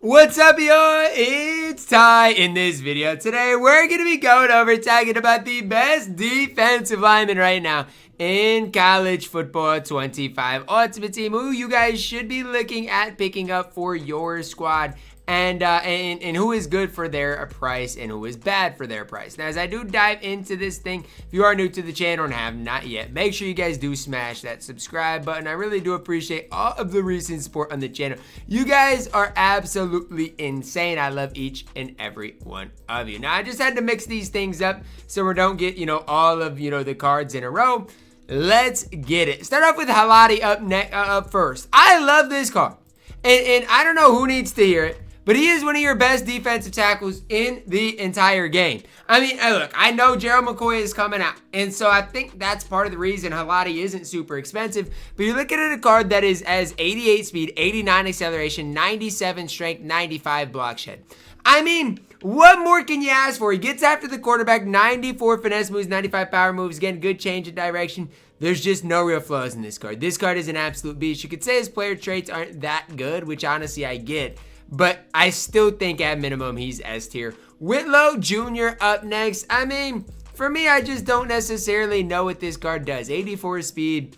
What's up, y'all? It's Ty. In this video today, we're going to be going over talking about the best defensive lineman right now in college football 25 Ultimate Team, who you guys should be looking at picking up for your squad. And who is good for their price and who is bad for their price. Now, as I do dive into this thing, if you are new to the channel and have not yet, make sure you guys do smash that subscribe button. I really do appreciate all of the recent support on the channel. You guys are absolutely insane. I love each and every one of you. Now, I just had to mix these things up so we don't get, all of, the cards in a row. Let's get it. Start off with Halati up first. I love this card. And I don't know who needs to hear it, but he is one of your best defensive tackles in the entire game. I mean, look, I know Gerald McCoy is coming out, and so I think that's part of the reason Halati isn't super expensive. But you're looking at a card that has 88 speed, 89 acceleration, 97 strength, 95 block shed. I mean, what more can you ask for? He gets after the quarterback, 94 finesse moves, 95 power moves. Again, good change of direction. There's just no real flaws in this card. This card is an absolute beast. You could say his player traits aren't that good, which honestly I get. But I still think at minimum he's S tier. Whitlow Jr. up next. I mean, for me, I just don't necessarily know what this card does. 84 speed.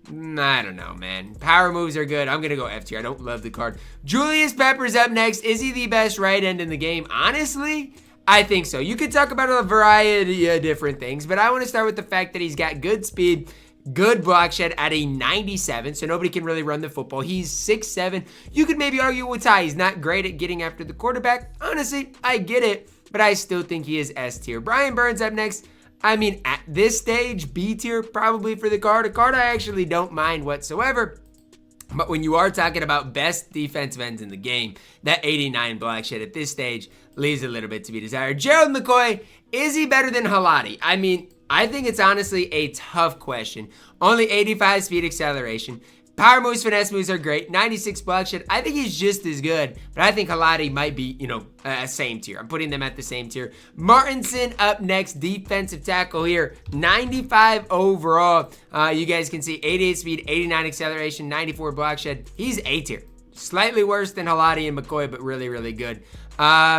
I don't know, man. Power moves are good. I'm going to go F tier. I don't love the card. Julius Peppers up next. Is he the best right end in the game? Honestly, I think so. You could talk about a variety of different things, but I want to start with the fact that he's got good speed, good block shed at a 97, so nobody can really run the football. He's 6'7". You could maybe argue with Ty. He's not great at getting after the quarterback. Honestly, I get it, but I still think he is S tier. Brian Burns up next. I mean, at this stage, B tier probably for the card. A card I actually don't mind whatsoever. But when you are talking about best defensive ends in the game, that 89 block shed at this stage leaves a little bit to be desired. Gerald McCoy, is he better than Halati? I mean, I think it's honestly a tough question. Only 85 speed acceleration. Power moves, finesse moves are great. 96 block shed. I think he's just as good, but I think Halati might be, same tier. I'm putting them at the same tier. Martinson up next, defensive tackle here. 95 overall. You guys can see 88 speed, 89 acceleration, 94 block shed. He's A tier. Slightly worse than Halati and McCoy, but really, really good.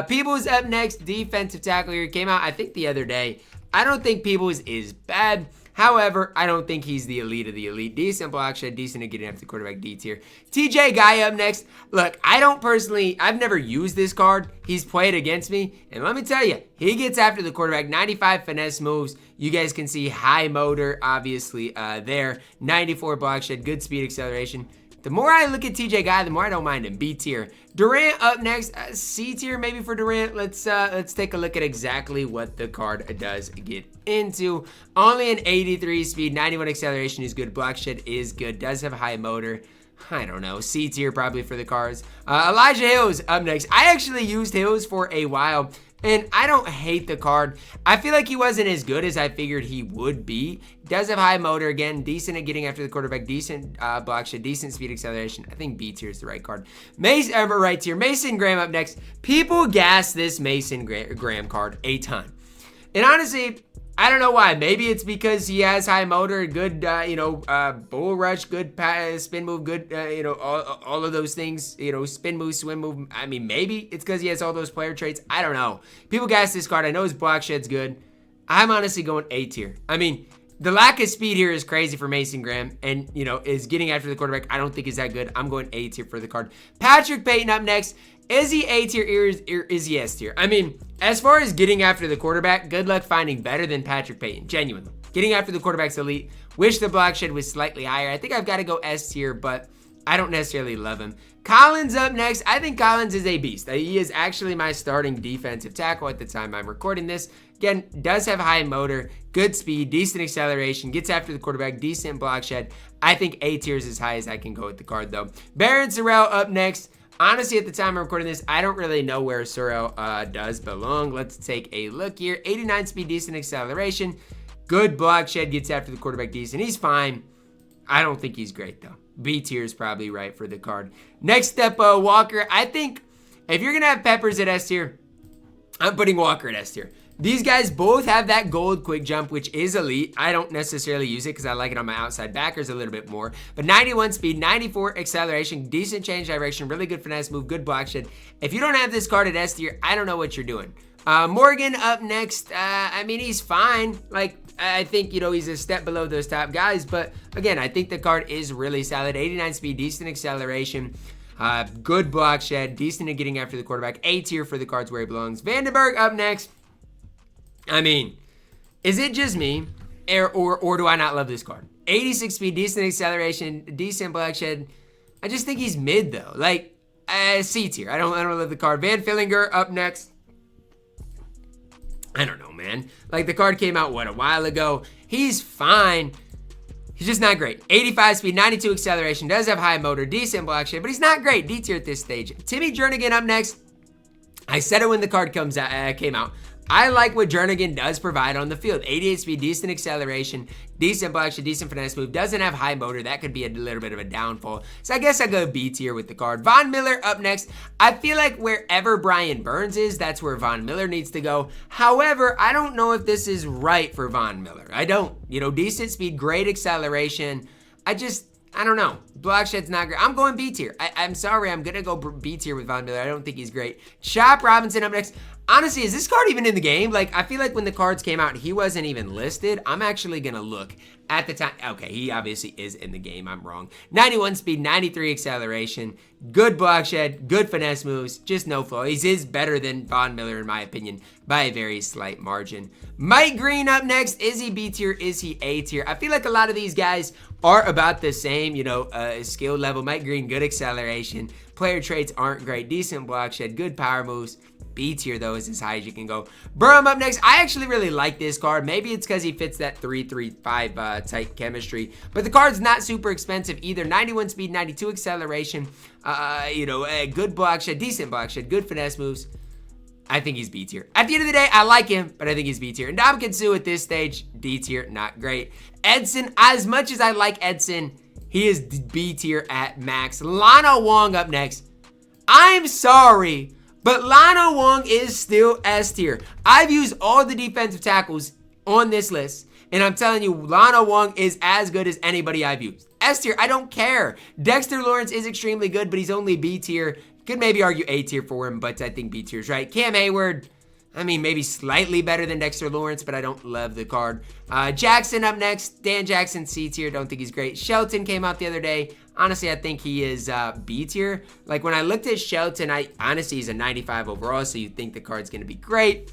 Peebles up next, defensive tackle here. Came out, I think, the other day. I don't think Peebles is bad. However, I don't think he's the elite of the elite. Decent block shed, decent at getting after the quarterback, D tier. TJ Guy up next. Look, I've never used this card. He's played against me. And let me tell you, he gets after the quarterback, 95 finesse moves. You guys can see high motor, obviously, there. 94 block shed, good speed acceleration. The more I look at TJ Guy, the more I don't mind him. B tier. Durant up next. C tier maybe for Durant. Let's take a look at exactly what the card does get into. Only an 83 speed, 91 acceleration is good. Block shed is good. Does have high motor. I don't know. C tier probably for the cards. Elijah Hills up next. I actually used Hills for a while, and I don't hate the card. I feel like he wasn't as good as I figured he would be. Does have high motor again. Decent at getting after the quarterback. Decent block shed. Decent speed acceleration. I think B tier is the right card. Right tier. Mason Graham up next. People gas this Mason Graham card a ton. And honestly, I don't know why. Maybe it's because he has high motor, good, bull rush, good spin move, good, all of those things, spin move, swim move. I mean, maybe it's because he has all those player traits. I don't know. People gas this card. I know his block shed's good. I'm honestly going A tier. I mean, the lack of speed here is crazy for Mason Graham, and, is getting after the quarterback. I don't think is that good. I'm going A tier for the card. Patrick Payton up next. Is he A tier or is he S tier? I mean, as far as getting after the quarterback, good luck finding better than Patrick Payton. Genuinely. Getting after the quarterback's elite. Wish the block shed was slightly higher. I think I've got to go S tier, but I don't necessarily love him. Collins up next. I think Collins is a beast. He is actually my starting defensive tackle at the time I'm recording this. Again, does have high motor, good speed, decent acceleration, gets after the quarterback, decent block shed. I think A tier is as high as I can go with the card, though. Baron Sorrell up next. Honestly, at the time I'm recording this, I don't really know where Sorrell does belong. Let's take a look here. 89 speed, decent acceleration. Good block shed, gets after the quarterback decent. He's fine. I don't think he's great, though. B tier is probably right for the card. Next up, Walker. I think if you're going to have Peppers at S tier, I'm putting Walker at S tier. These guys both have that gold quick jump, which is elite. I don't necessarily use it because I like it on my outside backers a little bit more. But 91 speed, 94 acceleration, decent change direction, really good finesse move, good block shed. If you don't have this card at S tier, I don't know what you're doing. Morgan up next. I mean, he's fine. Like, I think, he's a step below those top guys. But again, I think the card is really solid. 89 speed, decent acceleration. Good block shed, decent at getting after the quarterback. A tier for the cards where he belongs. Vandenberg up next. I mean, is it just me, or do I not love this card? 86 speed, decent acceleration, decent block shed. I just think he's mid though. Like, C tier. I don't love the card. Van Fillinger up next. I don't know, man. Like, the card came out, a while ago. He's fine. He's just not great. 85 speed, 92 acceleration, does have high motor, decent block shed, but he's not great. D tier at this stage. Timmy Jernigan up next. I said it when the card came out. I like what Jernigan does provide on the field. 88 speed, decent acceleration, decent block shed, decent finesse move. Doesn't have high motor. That could be a little bit of a downfall. So I guess I go B tier with the card. Von Miller up next. I feel like wherever Brian Burns is, that's where Von Miller needs to go. However, I don't know if this is right for Von Miller. I don't. Decent speed, great acceleration. I don't know. Block shed's not great. I'm going B tier. I'm sorry. I'm going to go B tier with Von Miller. I don't think he's great. Chop Robinson up next. Honestly, is this card even in the game? Like, I feel like when the cards came out, he wasn't even listed. I'm actually going to look at the time. Okay, he obviously is in the game. I'm wrong. 91 speed, 93 acceleration, good block shed, good finesse moves, just no flaw. He is better than Von Miller, in my opinion, by a very slight margin. Mike Green up next. Is he B tier? Is he A tier? I feel like a lot of these guys are about the same, skill level. Mike Green, good acceleration. Player traits aren't great. Decent block shed, good power moves. B tier, though, is as high as you can go. Burham up next. I actually really like this card. Maybe it's because he fits that 3-3-5 type chemistry. But the card's not super expensive either. 91 speed, 92 acceleration. A good block shed, decent block shed, good finesse moves. I think he's B tier. At the end of the day, I like him, but I think he's B tier. Ndamukong Suh at this stage, D tier, not great. Edson, as much as I like Edson, he is B tier at max. Lana Wong up next. I'm sorry, but Lana Wong is still S tier. I've used all the defensive tackles on this list, and I'm telling you, Lana Wong is as good as anybody I've used. S tier, I don't care. Dexter Lawrence is extremely good, but he's only B tier. Could maybe argue A tier for him, but I think B tier is right. Cam Hayward, I mean, maybe slightly better than Dexter Lawrence, but I don't love the card. Jackson up next. Dan Jackson, C tier. Don't think he's great. Shelton came out the other day. Honestly, I think he is B tier. Like, when I looked at Shelton, honestly, he's a 95 overall, so you think the card's going to be great.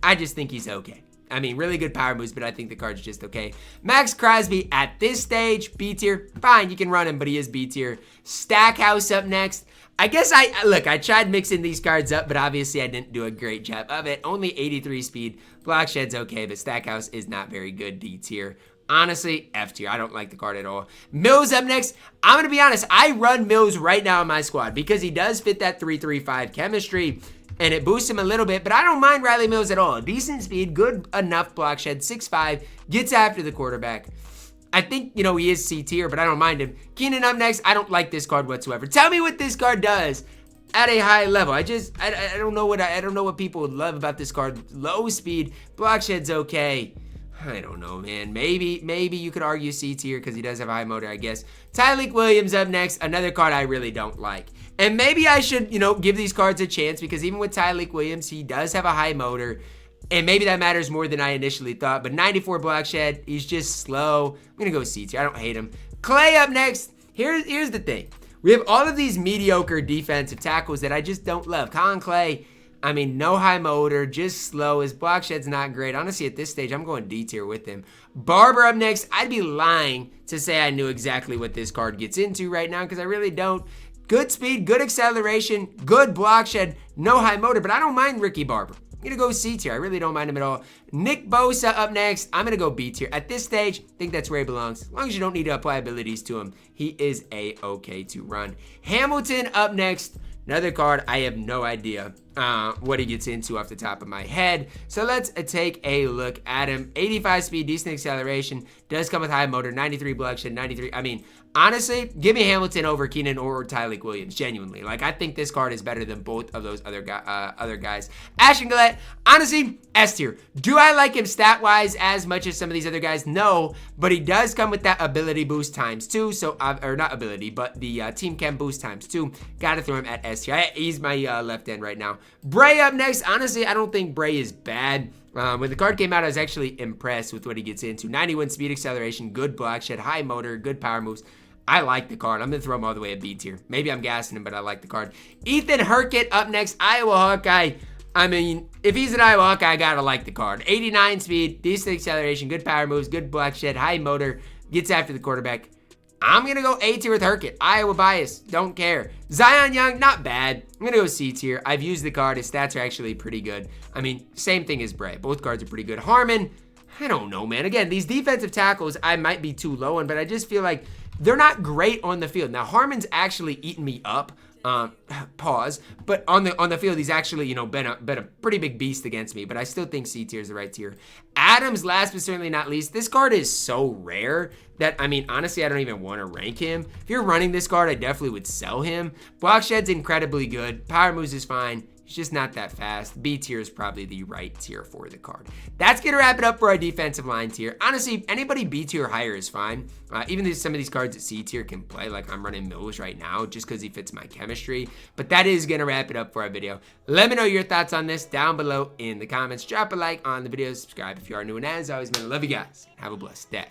I just think he's okay. I mean, really good power moves, but I think the card's just okay. Max Crosby at this stage, B tier. Fine, you can run him, but he is B tier. Stackhouse up next. I guess I tried mixing these cards up, but obviously I didn't do a great job of it. Only 83 speed. Block shed's okay, but Stackhouse is not very good. D tier. Honestly, F tier. I don't like the card at all. Mills up next. I'm going to be honest. I run Mills right now in my squad because he does fit that 3-3-5 chemistry, and it boosts him a little bit, but I don't mind Riley Mills at all. Decent speed, good enough block shed, 6'5", gets after the quarterback. I think, he is C tier, but I don't mind him. Keenan up next. I don't like this card whatsoever. Tell me what this card does at a high level. I don't know what people would love about this card. Low speed, block shed's okay. I don't know, man. Maybe you could argue C tier because he does have a high motor, I guess. Tyleik Williams up next. Another card I really don't like. And maybe I should, give these cards a chance because even with Tyleik Williams, he does have a high motor. And maybe that matters more than I initially thought. But 94 block shed, he's just slow. I'm going to go C tier. I don't hate him. Clay up next. Here's the thing. We have all of these mediocre defensive tackles that I just don't love. Colin Clay, I mean, no high motor, just slow. His block shed's not great. Honestly, at this stage, I'm going D tier with him. Barber up next. I'd be lying to say I knew exactly what this card gets into right now because I really don't. Good speed, good acceleration, good block shed, no high motor, but I don't mind Ricky Barber. I'm going to go C tier. I really don't mind him at all. Nick Bosa up next. I'm going to go B tier. At this stage, I think that's where he belongs. As long as you don't need to apply abilities to him, he is A-okay to run. Hamilton up next. Another card, I have no idea what he gets into off the top of my head. So let's take a look at him. 85 speed, decent acceleration, does come with high motor, 93 bloodshed, 93. I mean, honestly, give me Hamilton over Keenan or Tyleik Williams, genuinely. Like, I think this card is better than both of those other guys. Ashton Gillette, honestly, S tier. Do I like him stat-wise as much as some of these other guys? No, but he does come with that ability boost ×2, so, or not ability, but the team chem boost ×2. Gotta throw him at S tier. He's my left end right now. Bray up next. Honestly, I don't think Bray is bad. When the card came out, I was actually impressed with what he gets into. 91 speed acceleration, good block shed, high motor, good power moves. I like the card. I'm going to throw him all the way at B tier. Maybe I'm gassing him, but I like the card. Ethan Herkett up next, Iowa Hawkeye. I mean, if he's an Iowa Hawkeye, I got to like the card. 89 speed, decent acceleration, good power moves, good block shed, high motor, gets after the quarterback. I'm going to go A tier with Herkett. Iowa bias. Don't care. Zion Young, not bad. I'm going to go C tier. I've used the card. His stats are actually pretty good. I mean, same thing as Bray. Both cards are pretty good. Harmon, I don't know, man. Again, these defensive tackles, I might be too low on, but I just feel like they're not great on the field. Now, Harmon's actually eaten me up. Pause. But on the field, he's actually, you know, been a pretty big beast against me. But I still think C tier is the right tier. Adams, last but certainly not least. This card is so rare that, I mean, honestly, I don't even want to rank him. If you're running this card, I definitely would sell him. Block shed's incredibly good. Power moves is fine. He's just not that fast. B tier is probably the right tier for the card. That's going to wrap it up for our defensive line tier. Honestly, anybody B tier or higher is fine. Even though some of these cards at C tier can play, like I'm running Mills right now just because he fits my chemistry. But that is going to wrap it up for our video. Let me know your thoughts on this down below in the comments. Drop a like on the video. Subscribe if you are new. And as always, man, I love you guys. Have a blessed day.